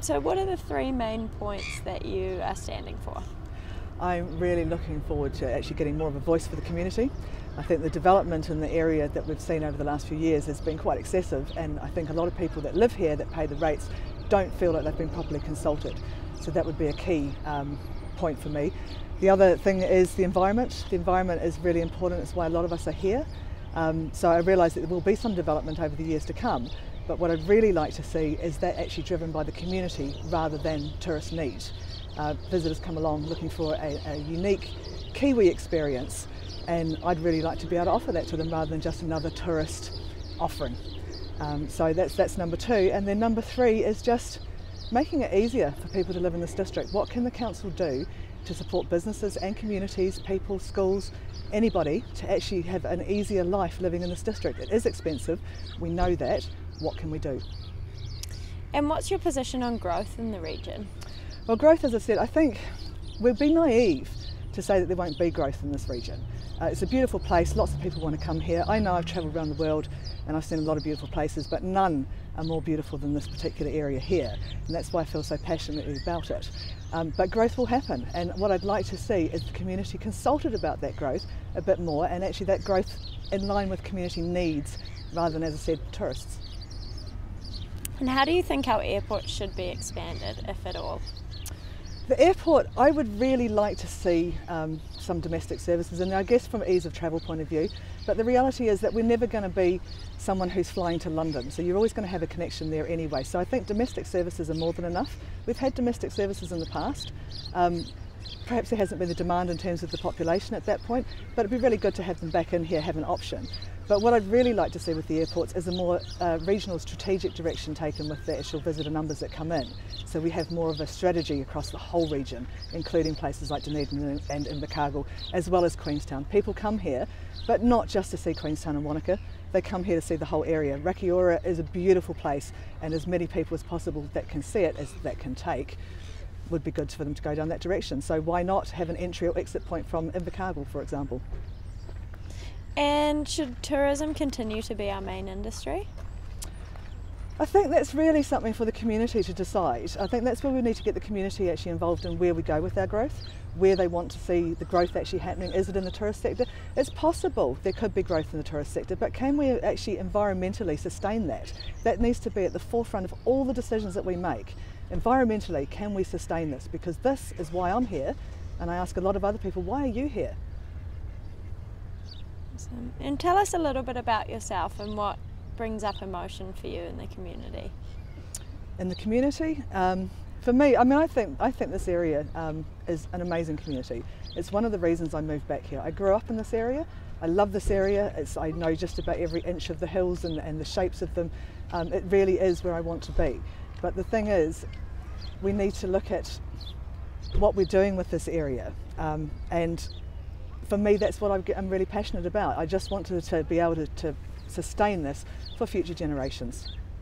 So what are the three main points that you are standing for? I'm really looking forward to actually getting more of a voice for the community. I think the development in the area that we've seen over the last few years has been quite excessive, and I think a lot of people that live here that pay the rates don't feel like they've been properly consulted. So that would be a key point for me. The other thing is the environment. The environment is really important. It's why a lot of us are here. So I realise that there will be some development over the years to come, but what I'd really like to see is that actually driven by the community rather than tourist need. Visitors come along looking for a unique Kiwi experience, and I'd really like to be able to offer that to them rather than just another tourist offering. So that's number two. And then number three is just making it easier for people to live in this district. What can the council do to support businesses and communities, people, schools, anybody to actually have an easier life living in this district? It is expensive, we know that. What can we do? And what's your position on growth in the region? Well, growth, as I said, I think we'd be naive to say that there won't be growth in this region. It's a beautiful place, lots of people want to come here. I know I've travelled around the world and I've seen a lot of beautiful places, but none are more beautiful than this particular area here, and that's why I feel so passionately about it. But growth will happen, and what I'd like to see is the community consulted about that growth a bit more, and actually that growth in line with community needs rather than, as I said, tourists. And how do you think our airport should be expanded, if at all? The airport, I would really like to see some domestic services, and I guess from an ease of travel point of view, but the reality is that we're never going to be someone who's flying to London, so you're always going to have a connection there anyway. So I think domestic services are more than enough. We've had domestic services in the past. Perhaps there hasn't been the demand in terms of the population at that point, but it'd be really good to have them back in here, have an option. But what I'd really like to see with the airports is a more regional strategic direction taken with the actual visitor numbers that come in. So we have more of a strategy across the whole region, including places like Dunedin and Invercargill, as well as Queenstown. People come here, but not just to see Queenstown and Wanaka. They come here to see the whole area. Rakiura is a beautiful place, and as many people as possible that can see it as that can take would be good for them to go down that direction. So why not have an entry or exit point from Invercargill, for example? And should tourism continue to be our main industry? I think that's really something for the community to decide. I think that's where we need to get the community actually involved in where we go with our growth, where they want to see the growth actually happening. Is it in the tourist sector? It's possible there could be growth in the tourist sector, but can we actually environmentally sustain that? That needs to be at the forefront of all the decisions that we make. Environmentally, can we sustain this? Because this is why I'm here, and I ask a lot of other people, why are you here? And tell us a little bit about yourself and what brings up emotion for you in the community. In the community, for me, I think this area is an amazing community. It's one of the reasons I moved back here. I grew up in this area. I love this area. I know just about every inch of the hills and the shapes of them. It really is where I want to be. But the thing is, we need to look at what we're doing with this area, and for me, that's what I'm really passionate about. I just want to be able to sustain this for future generations.